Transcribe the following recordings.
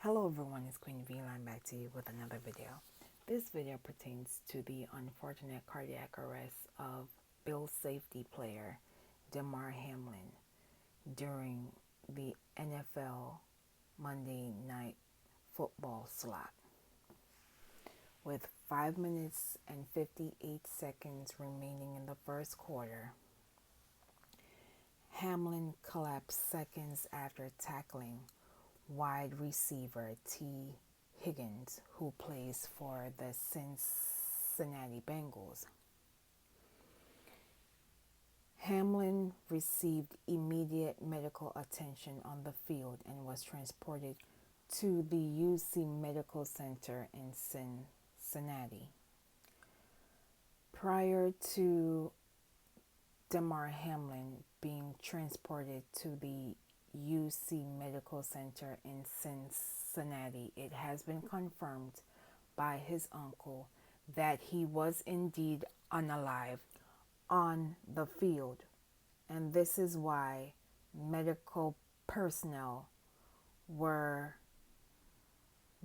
Hello everyone, it's Queen V and I'm back to you with another video. This video pertains to the unfortunate cardiac arrest of Bills safety player Damar Hamlin during the NFL Monday Night Football slot. With 5 minutes and 58 seconds remaining in the first quarter, Hamlin collapsed seconds after tackling wide receiver Tee Higgins, who plays for the Cincinnati Bengals. Hamlin received immediate medical attention on the field and was transported to the UC Medical Center in Cincinnati. Prior to Damar Hamlin being transported to the UC Medical Center in Cincinnati, it has been confirmed by his uncle that he was indeed unalive on the field. And this is why medical personnel were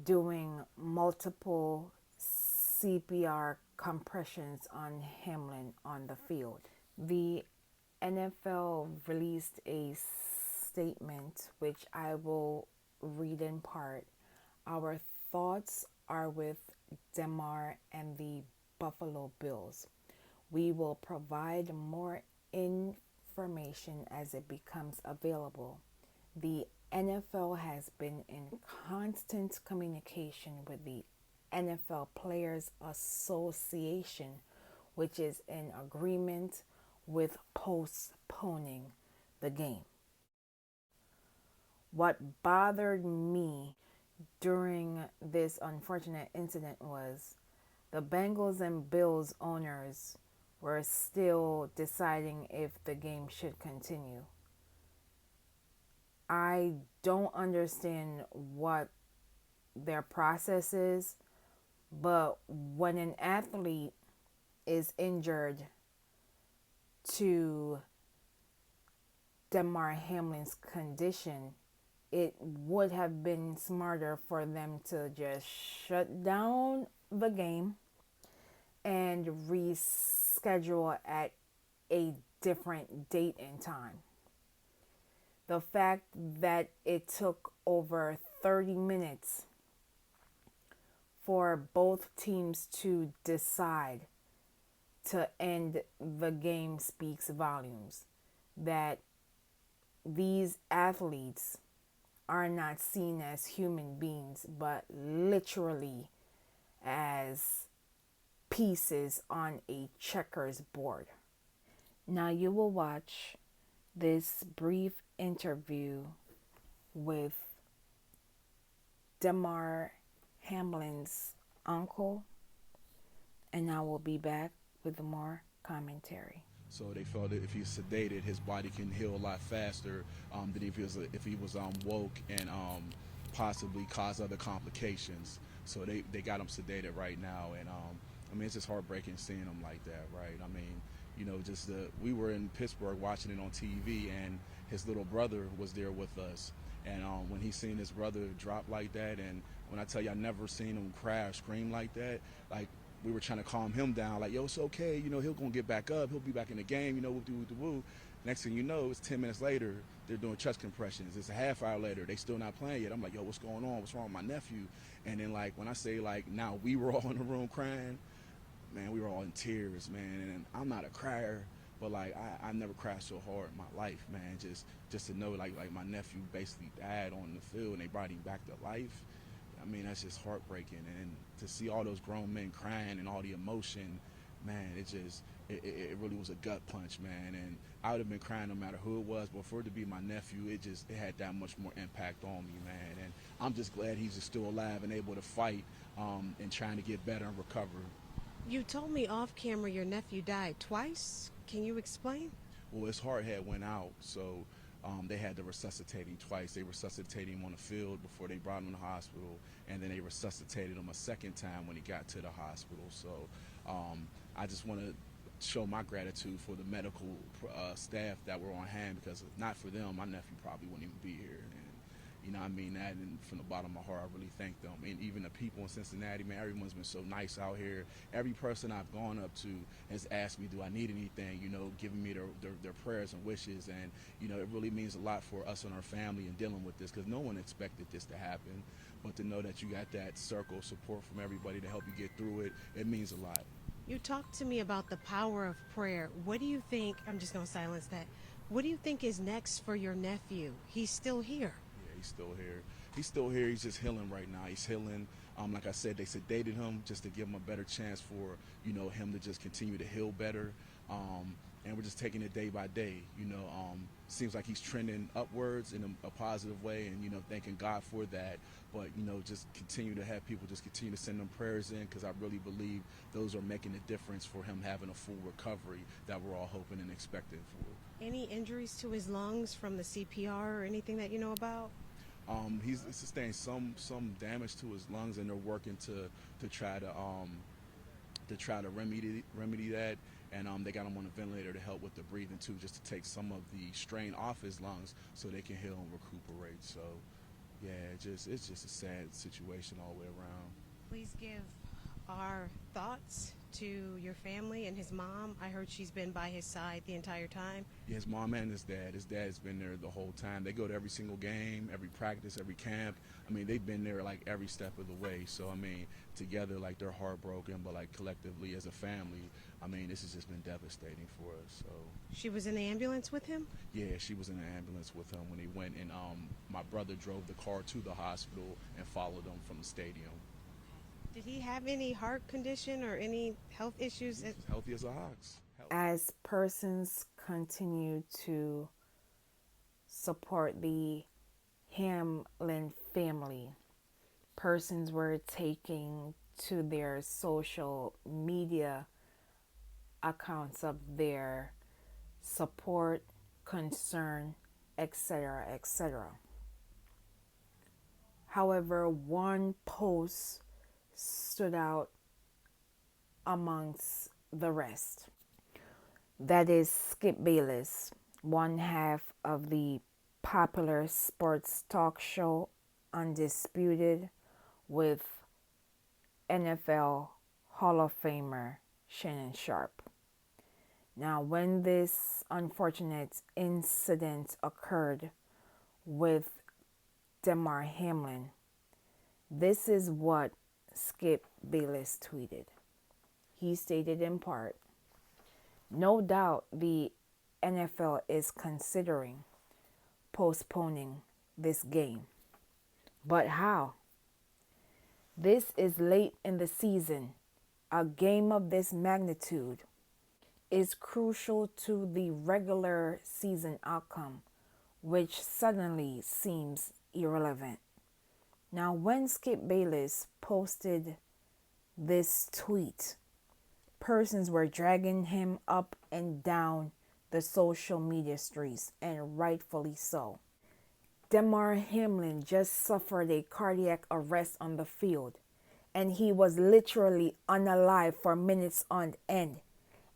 doing multiple CPR compressions on Hamlin on the field. The NFL released a statement, which I will read in part. Our thoughts are with Damar and the Buffalo Bills. We will provide more information as it becomes available. The NFL has been in constant communication with the NFL Players Association, which is in agreement with postponing the game. What bothered me during this unfortunate incident was the Bengals and Bills owners were still deciding if the game should continue. I don't understand what their process is, but when an athlete is injured to Damar Hamlin's condition, it would have been smarter for them to just shut down the game and reschedule at a different date and time. The fact that it took over 30 minutes for both teams to decide to end the game speaks volumes. That these athletes are not seen as human beings, but literally as pieces on a checkers board. Now you will watch this brief interview with Damar Hamlin's uncle, and I will be back with more commentary. So they felt that if he's sedated, his body can heal a lot faster than if he was woke and possibly cause other complications. So they got him sedated right now, and I mean, it's just heartbreaking seeing him like that, right? I mean, we were in Pittsburgh watching it on TV, and his little brother was there with us, and when he seen his brother drop like that, and when I tell you I never seen him cry or scream like that, like, we were trying to calm him down, like, yo, it's okay, he'll gonna get back up, he'll be back in the game, woo. Next thing you know, it's 10 minutes later, they're doing chest compressions. It's a half hour later, they still not playing yet. I'm like, yo, what's going on? What's wrong with my nephew? And then, like, when I say, like, now we were all in the room crying, man, we were all in tears, man. And I'm not a crier, but, like, I never cried so hard in my life, man. Just to know, like my nephew basically died on the field and they brought him back to life. I mean, that's just heartbreaking. And to see all those grown men crying and all the emotion, man, it really was a gut punch, man. And I would have been crying no matter who it was, but for it to be my nephew, it had that much more impact on me, man. And I'm just glad he's just still alive and able to fight and trying to get better and recover. You told me off camera your nephew died twice. Can you explain? Well, his heart had went out, so they had to resuscitate him twice. They resuscitated him on the field before they brought him to the hospital, and then they resuscitated him a second time when he got to the hospital. So I just want to show my gratitude for the medical staff that were on hand, because if not for them, my nephew probably wouldn't even be here. You know, I mean that, and from the bottom of my heart, I really thank them. And even the people in Cincinnati, man, everyone's been so nice out here. Every person I've gone up to has asked me, "Do I need anything?" You know, giving me their prayers and wishes, and you know, it really means a lot for us and our family in dealing with this because no one expected this to happen. But to know that you got that circle of support from everybody to help you get through it, it means a lot. You talked to me about the power of prayer. What do you think? I'm just going to silence that. What do you think is next for your nephew? He's still here. Yeah, he's still here. He's still here. He's just healing right now. He's healing. Like I said, they sedated him just to give him a better chance for him to just continue to heal better. And we're just taking it day by day. Seems like he's trending upwards in a positive way, and thanking God for that. But just continue to have people just continue to send them prayers in because I really believe those are making a difference for him having a full recovery that we're all hoping and expecting for. Any injuries to his lungs from the CPR or anything that you know about? He's sustained some damage to his lungs, and they're working to try to remedy that. And they got him on a ventilator to help with the breathing too, just to take some of the strain off his lungs so they can heal and recuperate. So, yeah, it's just a sad situation all the way around. Please give our thoughts to your family and his mom. I heard she's been by his side the entire time. Yeah, his mom and his dad. His dad's been there the whole time. They go to every single game, every practice, every camp. I mean, they've been there like every step of the way. So, I mean, together, like, they're heartbroken, but like collectively as a family, I mean, this has just been devastating for us. So She was in the ambulance with him? yeah, she was in the ambulance with him when he went, and my brother drove the car to the hospital and followed him from the stadium. Did he have any heart condition or any health issues? He's healthy as a ox. As persons continue to support the Hamlin family, persons were taking to their social media accounts of their support, concern, etc., etc. However, one post stood out amongst the rest. That is Skip Bayless, one half of the popular sports talk show Undisputed with NFL Hall of Famer Shannon Sharpe. Now, when this unfortunate incident occurred with Damar Hamlin, this is what Skip Bayless tweeted. He stated in part, "No doubt the NFL is considering postponing this game. But how? This is late in the season. A game of this magnitude is crucial to the regular season outcome, which suddenly seems irrelevant." Now, when Skip Bayless posted this tweet, persons were dragging him up and down the social media streets, and rightfully so. Damar Hamlin just suffered a cardiac arrest on the field, and he was literally unalive for minutes on end.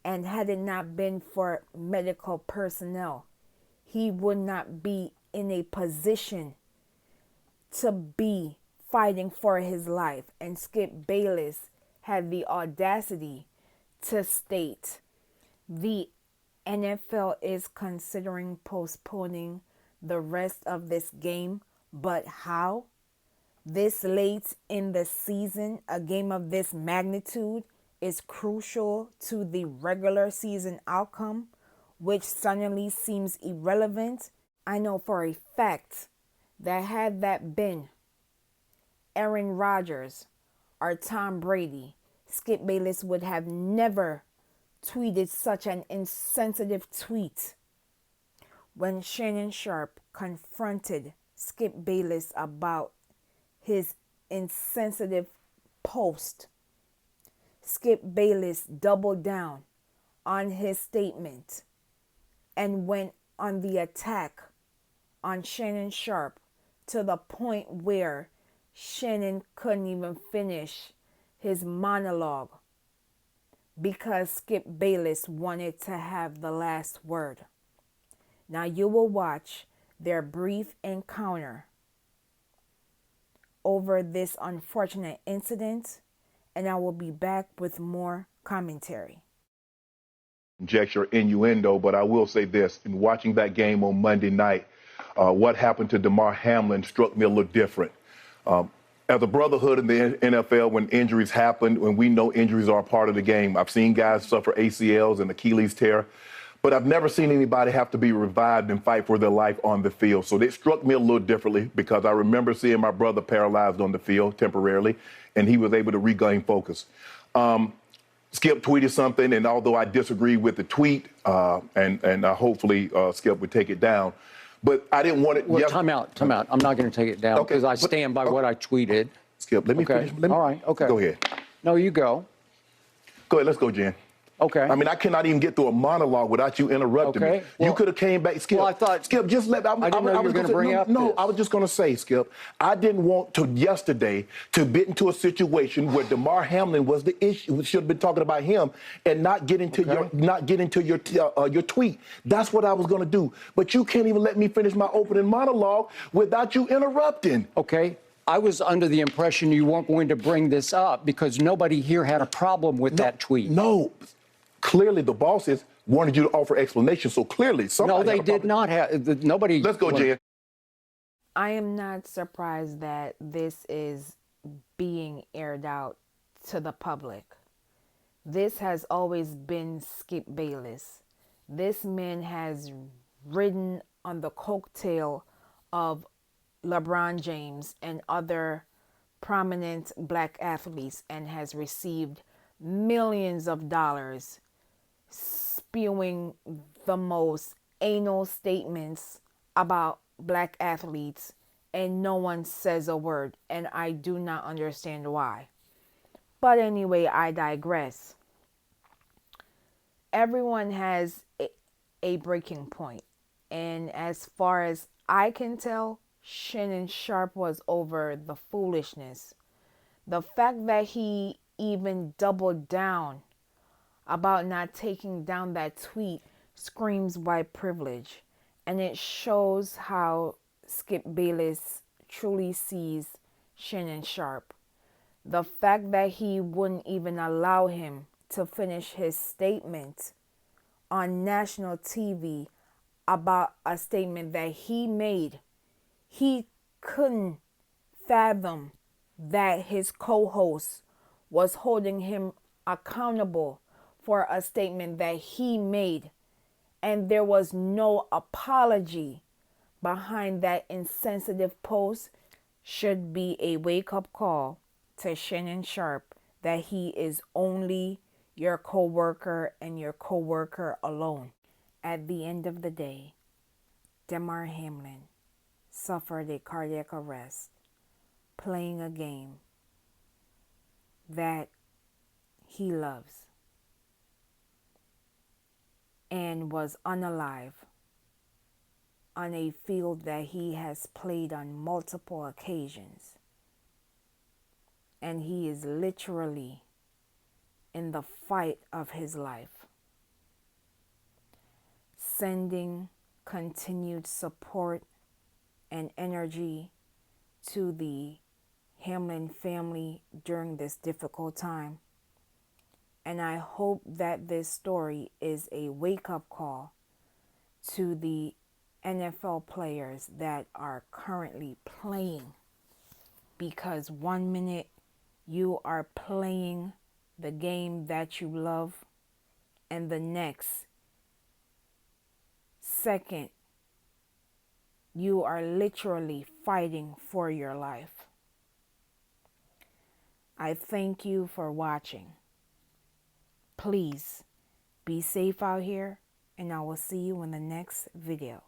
And had it not been for medical personnel, he would not be in a position to be fighting for his life. And Skip Bayless had the audacity to state, "The NFL is considering postponing the rest of this game, but how? This late in the season, a game of this magnitude is crucial to the regular season outcome, which suddenly seems irrelevant. I know for a fact that had that been Aaron Rodgers or Tom Brady, Skip Bayless would have never tweeted such an insensitive tweet." When Shannon Sharpe confronted Skip Bayless about his insensitive post, Skip Bayless doubled down on his statement and went on the attack on Shannon Sharpe to the point where Shannon couldn't even finish his monologue because Skip Bayless wanted to have the last word. Now you will watch their brief encounter over this unfortunate incident, and I will be back with more commentary. Conjecture, innuendo, but I will say this: in watching that game on Monday night, what happened to Damar Hamlin struck me a little different. As a brotherhood in the NFL, when injuries happen, when we know injuries are a part of the game, I've seen guys suffer ACLs and Achilles tear, but I've never seen anybody have to be revived and fight for their life on the field. So it struck me a little differently because I remember seeing my brother paralyzed on the field temporarily, and he was able to regain focus. Skip tweeted something, and although I disagree with the tweet, and hopefully Skip would take it down, but I didn't want it. Well, time out. I'm not going to take it down because I stand by what I tweeted. Skip, let me finish. All right, okay. Go ahead. No, you go. Go ahead, let's go, Jen. Okay. I mean, I cannot even get through a monologue without you interrupting me. Well, you could have came back, Skip. Well, I thought, Skip, just let. I didn't know you were going to bring up No, this. I was just going to say, Skip, I didn't want to yesterday to get into a situation where Damar Hamlin was the issue. We should have been talking about him and not get into your tweet. That's what I was going to do. But you can't even let me finish my opening monologue without you interrupting. Okay. I was under the impression you weren't going to bring this up because nobody here had a problem with that tweet. No. Clearly, the bosses wanted you to offer explanation. So clearly, somebody. No, they did not have. Nobody. Let's go, Jen. I am not surprised that this is being aired out to the public. This has always been Skip Bayless. This man has ridden on the coattail of LeBron James and other prominent black athletes and has received millions of dollars spewing the most anal statements about black athletes, and no one says a word, and I do not understand why. But anyway, I digress. Everyone has a breaking point, and as far as I can tell, Shannon Sharpe was over the foolishness. The fact that he even doubled down about not taking down that tweet screams white privilege, and it shows how Skip Bayless truly sees Shannon Sharpe. The fact that he wouldn't even allow him to finish his statement on national TV about a statement that he made. He couldn't fathom that his co-host was holding him accountable for a statement that he made, and there was no apology behind that insensitive post. Should be a wake-up call to Shannon Sharpe that he is only your co-worker and your co-worker alone. At the end of the day, Damar Hamlin suffered a cardiac arrest playing a game that he loves and was unalive on a field that he has played on multiple occasions. And he is literally in the fight of his life, sending continued support and energy to the Hamlin family during this difficult time. And I hope that this story is a wake-up call to the NFL players that are currently playing, because 1 minute you are playing the game that you love, and the next second you are literally fighting for your life. I thank you for watching. Please be safe out here, and I will see you in the next video.